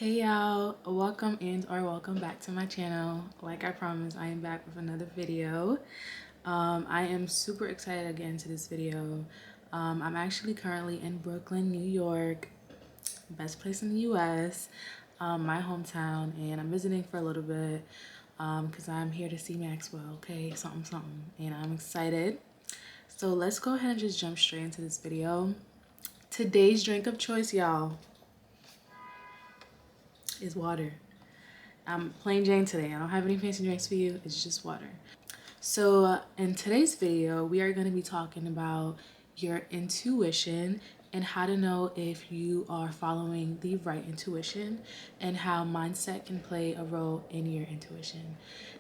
Hey y'all, welcome and or welcome back to my channel. Like I promised, I am back with another video. I am super excited again to this video. I'm actually currently in Brooklyn, New York, best place in the US, my hometown, and I'm visiting for a little bit because I'm here to see Maxwell, okay, something, and I'm excited. So let's go ahead and just jump straight into this video. Today's drink of choice, y'all, is water. I'm plain Jane today. I don't have any fancy drinks for you. It's just water. So in today's video, we are going to be talking about your intuition and how to know if you are following the right intuition and how mindset can play a role in your intuition.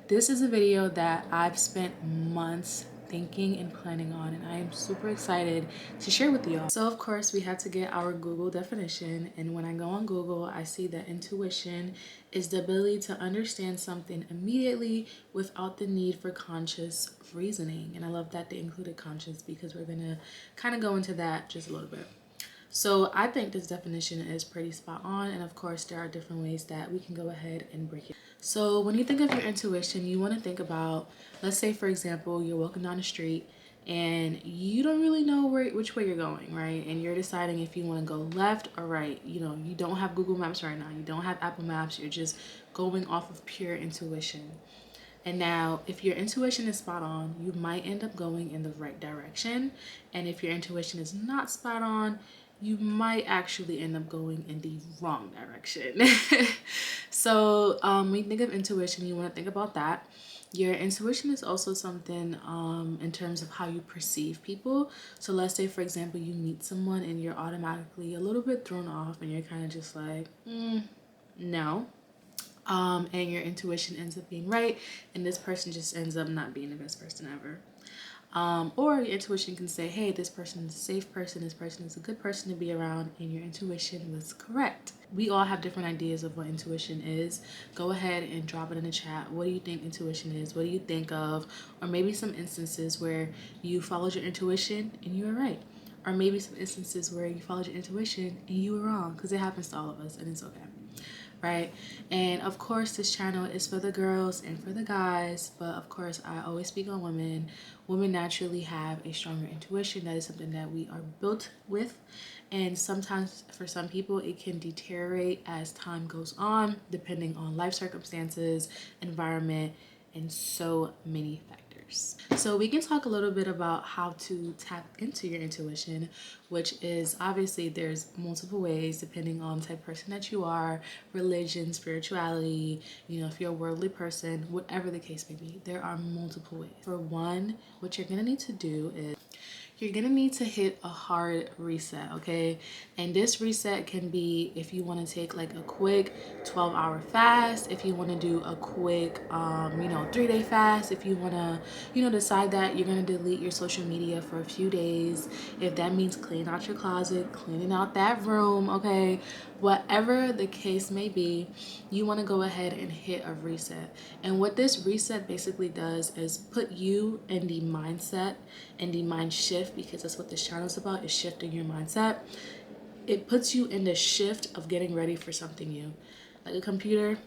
This is a video that I've spent months thinking and planning on, and I am super excited to share with y'all. So of course we have to get our Google definition, and when I go on Google, I see that intuition is the ability to understand something immediately without the need for conscious reasoning. And I love that they included conscious because we're gonna kind of go into that just a little bit. So I think this definition is pretty spot on, and of course there are different ways that we can go ahead and break it. So when you think of your intuition, you want to think about, let's say for example, you're walking down the street and you don't really know which way you're going, right? And you're deciding if you want to go left or right. You know, you don't have Google Maps right now, you don't have Apple Maps, you're just going off of pure intuition. And now, if your intuition is spot on, you might end up going in the right direction. And if your intuition is not spot on, you might actually end up going in the wrong direction. So when you think of intuition, you want to think about that. Your intuition is also something in terms of how you perceive people. So let's say, for example, you meet someone and you're automatically a little bit thrown off and you're kind of just like, no. And your intuition ends up being right, and this person just ends up not being the best person ever. Or your intuition can say, hey, this person is a safe person, this person is a good person to be around, and your intuition was correct. We all have different ideas of what intuition is. Go ahead and drop it in the chat. What do you think intuition is? What do you think of? Or maybe some instances where you followed your intuition and you were right. Or maybe some instances where you followed your intuition and you were wrong, because it happens to all of us and it's okay. Right? And of course, this channel is for the girls and for the guys, but of course, I always speak on women. Women naturally have a stronger intuition. That is something that we are built with, and sometimes for some people it can deteriorate as time goes on, depending on life circumstances, environment, and so many factors. So we can talk a little bit about how to tap into your intuition, which is obviously there's multiple ways depending on the type of person that you are, religion, spirituality, you know, if you're a worldly person, whatever the case may be, there are multiple ways. For one, what you're gonna need to do is you're gonna need to hit a hard reset, okay? And this reset can be if you want to take like a quick 12-hour fast, if you want to do a quick 3-day fast, if you want to decide that you're going to delete your social media for a few days, if that means cleaning out your closet, cleaning out that room, okay? Whatever the case may be, you want to go ahead and hit a reset. And what this reset basically does is put you in the mindset and the mind shift, because that's what this channel is about, is shifting your mindset. It puts you in the shift of getting ready for something new. Like a computer,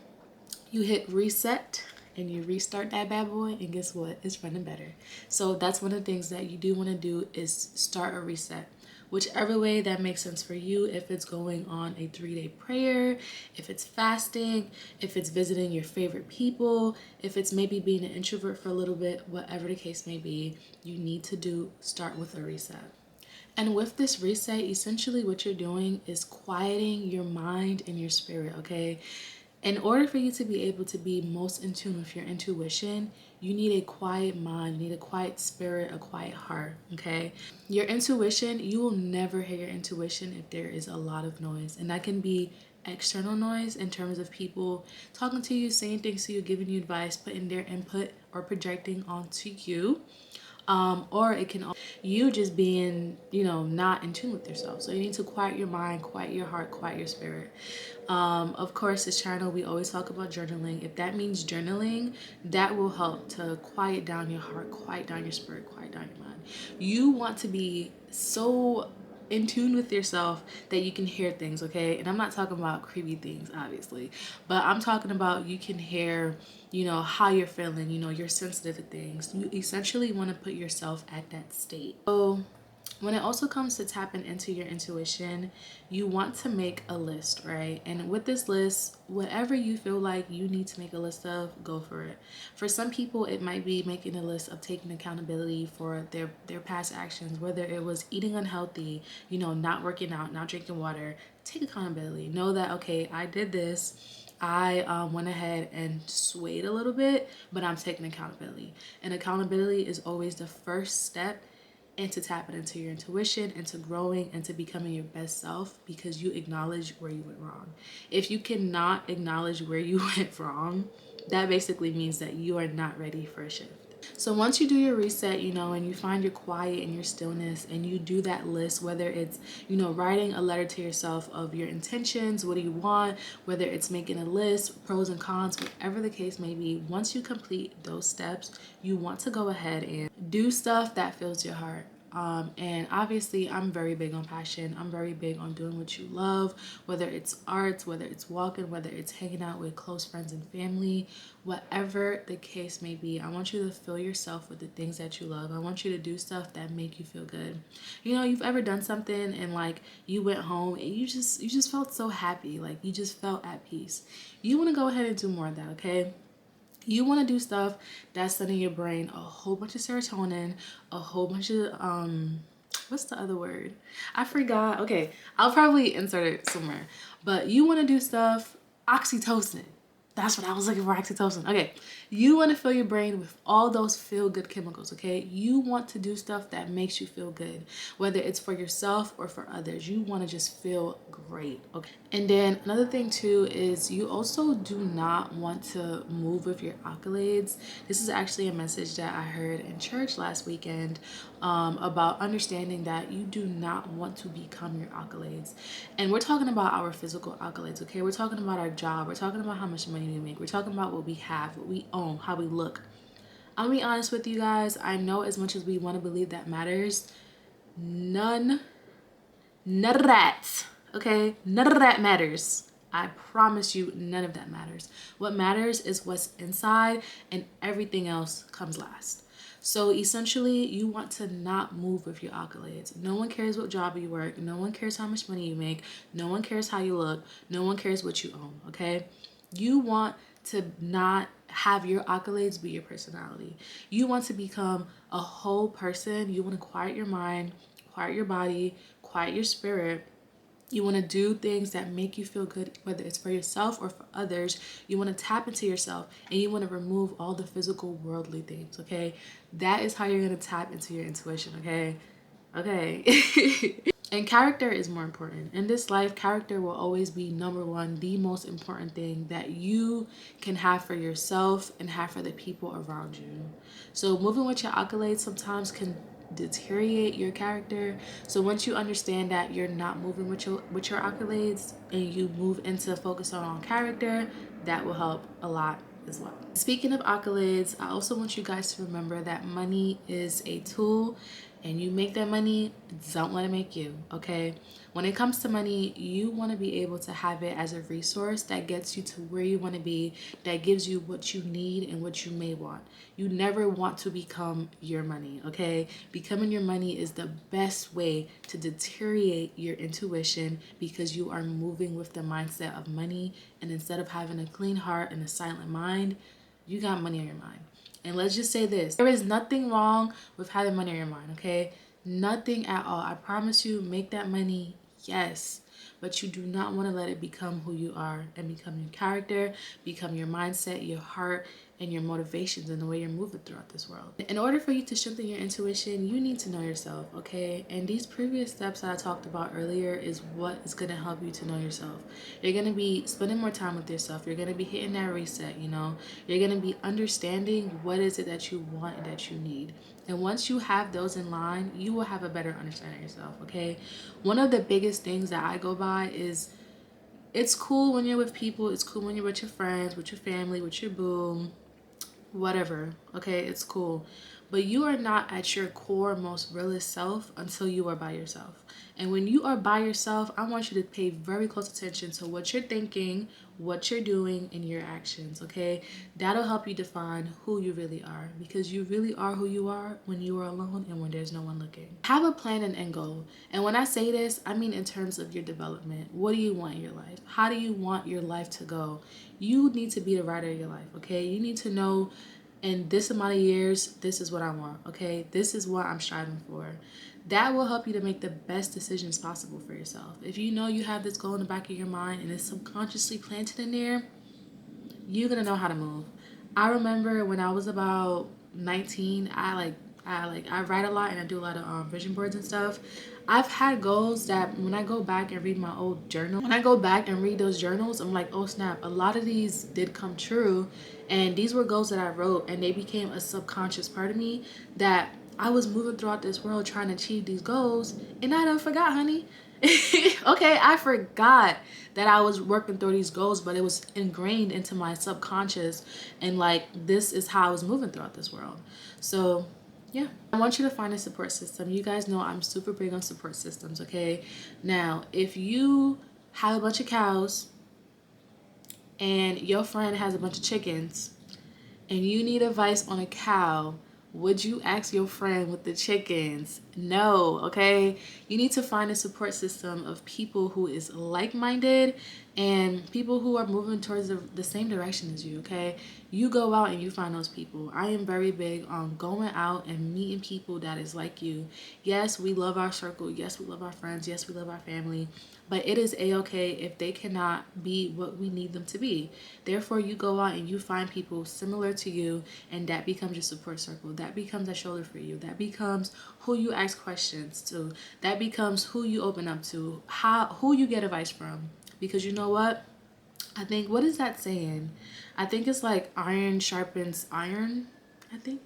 you hit reset and you restart that bad boy, and guess what? It's running better. So that's one of the things that you do want to do, is start a reset. Whichever way that makes sense for you, if it's going on a 3-day prayer, if it's fasting, if it's visiting your favorite people, if it's maybe being an introvert for a little bit, whatever the case may be, you need to start with a reset. And with this reset, essentially what you're doing is quieting your mind and your spirit, okay? In order for you to be able to be most in tune with your intuition, you need a quiet mind, you need a quiet spirit, a quiet heart, okay? Your intuition, you will never hear your intuition if there is a lot of noise. And that can be external noise in terms of people talking to you, saying things to you, giving you advice, putting their input or projecting onto you. Or it can you just being, not in tune with yourself. So you need to quiet your mind, quiet your heart, quiet your spirit. Of course, this channel, we always talk about journaling. If that means journaling, that will help to quiet down your heart, quiet down your spirit, quiet down your mind. You want to be so in tune with yourself that you can hear things, okay? And I'm not talking about creepy things, obviously, but I'm talking about you can hear, you know, how you're feeling, you know, you're sensitive to things. You essentially want to put yourself at that state. So when it also comes to tapping into your intuition, you want to make a list, right? And with this list, whatever you feel like you need to make a list of, go for it. For some people, it might be making a list of taking accountability for their past actions, whether it was eating unhealthy, you know, not working out, not drinking water. Take accountability. Know that, okay, I did this. I went ahead and swayed a little bit, but I'm taking accountability. And accountability is always the first step into tapping into your intuition, into growing, into becoming your best self, because you acknowledge where you went wrong. If you cannot acknowledge where you went wrong, that basically means that you are not ready for a shift. So once you do your reset, you know, and you find your quiet and your stillness, and you do that list, whether it's, you know, writing a letter to yourself of your intentions, what do you want, whether it's making a list, pros and cons, whatever the case may be, once you complete those steps, you want to go ahead and do stuff that fills your heart. And obviously I'm very big on passion. I'm very big on doing what you love, whether it's arts, whether it's walking, whether it's hanging out with close friends and family, whatever the case may be. I want you to fill yourself with the things that you love. I want you to do stuff that make you feel good. You know, you've ever done something and like you went home and you just felt so happy, like you just felt at peace. You want to go ahead and do more of that, okay? You want to do stuff that's sending your brain a whole bunch of serotonin, a whole bunch of what's the other word? I forgot. Okay, I'll probably insert it somewhere. But you want to do stuff, oxytocin. That's what I was looking for, oxytocin. Okay, you want to fill your brain with all those feel-good chemicals, okay? You want to do stuff that makes you feel good, whether it's for yourself or for others. You want to just feel great, okay? And then another thing too is you also do not want to move with your accolades. This is actually a message that I heard in church last weekend about understanding that you do not want to become your accolades. And we're talking about our physical accolades, okay? We're talking about our job. We're talking about how much money we make. We're talking about what we have, what we own, how we look. I'll be honest with you guys. I know as much as we want to believe that matters, none of that, okay? None of that matters. I promise you, none of that matters. What matters is what's inside, and everything else comes last. So essentially, you want to not move with your accolades. No one cares what job you work. No one cares how much money you make. No one cares how you look. No one cares what you own, okay? You want to not have your accolades be your personality. You want to become a whole person. You want to quiet your mind, quiet your body, quiet your spirit. You want to do things that make you feel good, whether it's for yourself or for others. You want to tap into yourself, and you want to remove all the physical worldly things, okay? That is how you're going to tap into your intuition, okay? Okay. And character is more important. In this life, character will always be number one, the most important thing that you can have for yourself and have for the people around you. So moving with your accolades sometimes can deteriorate your character. So once you understand that you're not moving with your accolades, and you move into focus on character, that will help a lot as well. Speaking of accolades, I also want you guys to remember that money is a tool, and you make that money, don't let it make you, okay? When it comes to money, you want to be able to have it as a resource that gets you to where you want to be, that gives you what you need and what you may want. You never want to become your money, okay? Becoming your money is the best way to deteriorate your intuition, because you are moving with the mindset of money, and instead of having a clean heart and a silent mind, you got money on your mind. And let's just say this, there is nothing wrong with having money on your mind, okay? Nothing at all. I promise you, make that money, yes. But you do not want to let it become who you are and become your character, become your mindset, your heart, and your motivations and the way you're moving throughout this world. In order for you to strengthen your intuition, you need to know yourself, okay? And these previous steps that I talked about earlier is what is going to help you to know yourself. You're going to be spending more time with yourself. You're going to be hitting that reset, you know? You're going to be understanding what is it that you want and that you need. And once you have those in line, you will have a better understanding of yourself, okay? One of the biggest things that I go by is, it's cool when you're with people. It's cool when you're with your friends, with your family, with your boo, whatever, okay? It's cool. but you are not at your core most realest self until you are by yourself. And when you are by yourself, I want you to pay very close attention to what you're thinking, what you're doing, and your actions, okay? That'll help you define who you really are, because you really are who you are when you are alone and when there's no one looking. Have a plan and end goal. And when I say this, I mean in terms of your development. What do you want in your life? How do you want your life to go? You need to be the writer of your life, okay? You need to know in this amount of years, this is what I want, okay? This is what I'm striving for. That will help you to make the best decisions possible for yourself. If you know you have this goal in the back of your mind and it's subconsciously planted in there, you're gonna know how to move. I remember when I was about 19, I write a lot and I do a lot of vision boards and stuff. I've had goals that when I go back and read my old journal, when I go back and read those journals, I'm like, oh snap, a lot of these did come true. And these were goals that I wrote and they became a subconscious part of me that I was moving throughout this world trying to achieve these goals. And I done forgot, honey. Okay, I forgot that I was working through these goals, but it was ingrained into my subconscious. And like, this is how I was moving throughout this world. So yeah, I want you to find a support system. You guys know I'm super big on support systems, okay? Now, if you have a bunch of cows and your friend has a bunch of chickens and you need advice on a cow, would you ask your friend with the chickens? No, okay? You need to find a support system of people who is like-minded and people who are moving towards the same direction as you, okay? You go out and you find those people. I am very big on going out and meeting people that is like you. Yes, we love our circle. Yes, we love our friends. Yes, we love our family. But it is a-okay if they cannot be what we need them to be. Therefore, you go out and you find people similar to you, and that becomes your support circle. That becomes a shoulder for you. That becomes who you ask questions to. That becomes who you open up to, who you get advice from. Because you know what? I think, what is that saying? I think it's like iron sharpens iron, I think.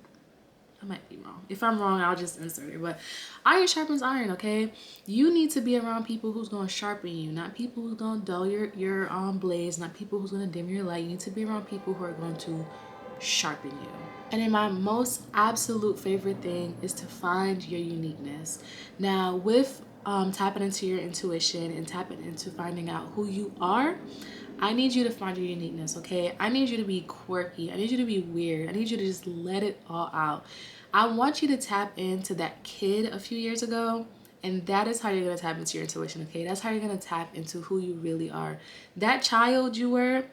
I might be wrong. If I'm wrong, I'll just insert it. But iron sharpens iron, okay? You need to be around people who's going to sharpen you, not people who's going to dull your blaze, not people who's going to dim your light. You need to be around people who are going to sharpen you. And then my most absolute favorite thing is to find your uniqueness. Now, with tapping into your intuition and tapping into finding out who you are, I need you to find your uniqueness, okay? I need you to be quirky. I need you to be weird. I need you to just let it all out. I want you to tap into that kid a few years ago, and that is how you're going to tap into your intuition, okay? That's how you're going to tap into who you really are. That child you were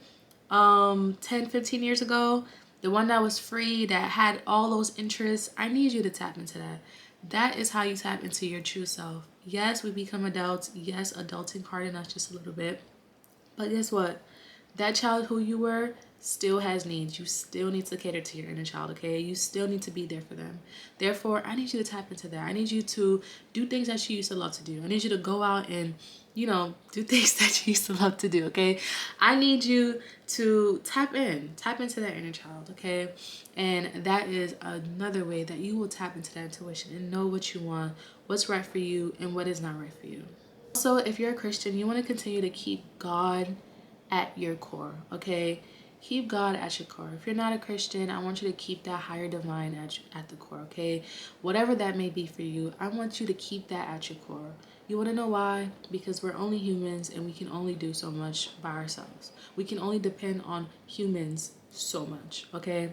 10, 15 years ago, the one that was free, that had all those interests, I need you to tap into that. That is how you tap into your true self. Yes, we become adults. Yes, adulting harden us just a little bit. But guess what? That child who you were still has needs. You still need to cater to your inner child, okay? You still need to be there for them. Therefore, I need you to tap into that. I need you to do things that you used to love to do. I need you to go out and, do things that you used to love to do, okay? I need you to tap into that inner child, okay? And that is another way that you will tap into that intuition and know what you want, what's right for you, and what is not right for you. Also, if you're a Christian, you want to continue to keep God at your core, okay? Keep God at your core. If you're not a Christian, I want you to keep that higher divine at the core, okay? Whatever that may be for you, I want you to keep that at your core. You want to know why? Because we're only humans and we can only do so much by ourselves. We can only depend on humans so much, okay?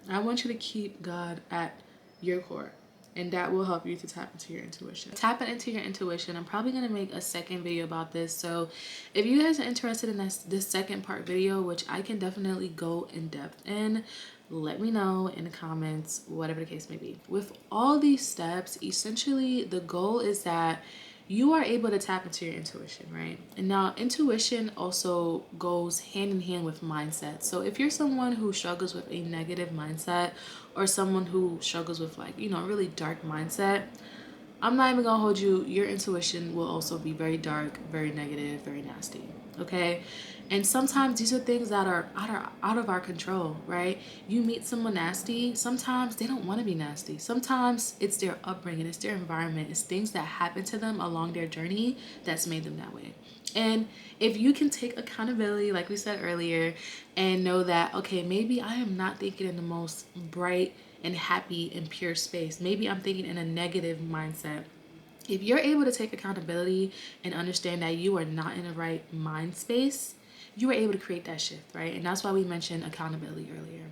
I want you to keep God at your core. And that will help you to tap into your intuition. Tapping into your intuition, I'm probably going to make a second video about this. So if you guys are interested in this second part video, which I can definitely go in depth in, let me know in the comments, whatever the case may be. With all these steps, essentially the goal is that you are able to tap into your intuition, right? And now intuition also goes hand in hand with mindset. So if you're someone who struggles with a negative mindset or someone who struggles with really dark mindset, I'm not even gonna hold you, your intuition will also be very dark, very negative, very nasty, okay? And sometimes these are things that are out of our control, right? You meet someone nasty, sometimes they don't want to be nasty. Sometimes it's their upbringing, it's their environment, it's things that happen to them along their journey that's made them that way. And if you can take accountability, like we said earlier, and know that, okay, maybe I am not thinking in the most bright and happy and pure space. Maybe I'm thinking in a negative mindset. If you're able to take accountability and understand that you are not in the right mind space, you are able to create that shift, right? And that's why we mentioned accountability earlier.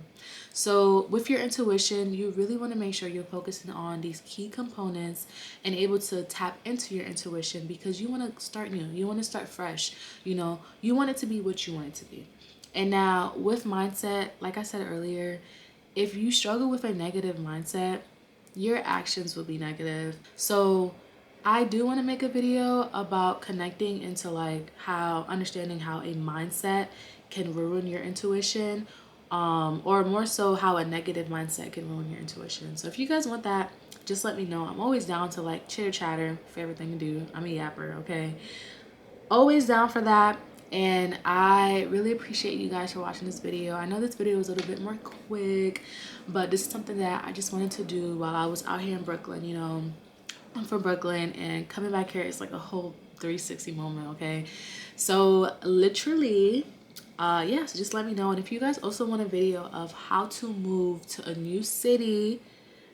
So with your intuition, you really want to make sure you're focusing on these key components and able to tap into your intuition, because you want to start new. You want to start fresh. You want it to be what you want it to be. And now with mindset, like I said earlier, if you struggle with a negative mindset, your actions will be negative. So I do want to make a video about connecting into like how understanding how a mindset can ruin your intuition, or more so how a negative mindset can ruin your intuition. So if you guys want that, just let me know. I'm always down to like chitter chatter, favorite thing to do. I'm a yapper, okay? Always down for that. And I really appreciate you guys for watching this video. I know this video was a little bit more quick, but this is something that I just wanted to do while I was out here in Brooklyn. I'm from Brooklyn, and coming back here is like a whole 360 moment, okay? So literally, yeah, so just let me know. And if you guys also want a video of how to move to a new city,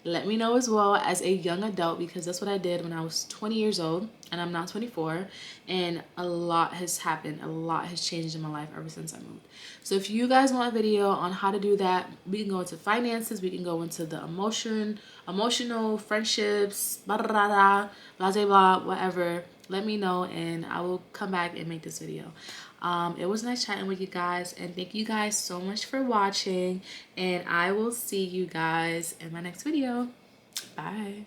let me know as well, as a young adult, because that's what I did when I was 20 years old and I'm now 24, and a lot has happened. A lot has changed in my life ever since I moved. So if you guys want a video on how to do that, we can go into finances, we can go into the emotional, friendships, blah, blah, blah, blah, blah, blah, blah, whatever. Let me know and I will come back and make this video. It was nice chatting with you guys, and thank you guys so much for watching, and I will see you guys in my next video. Bye.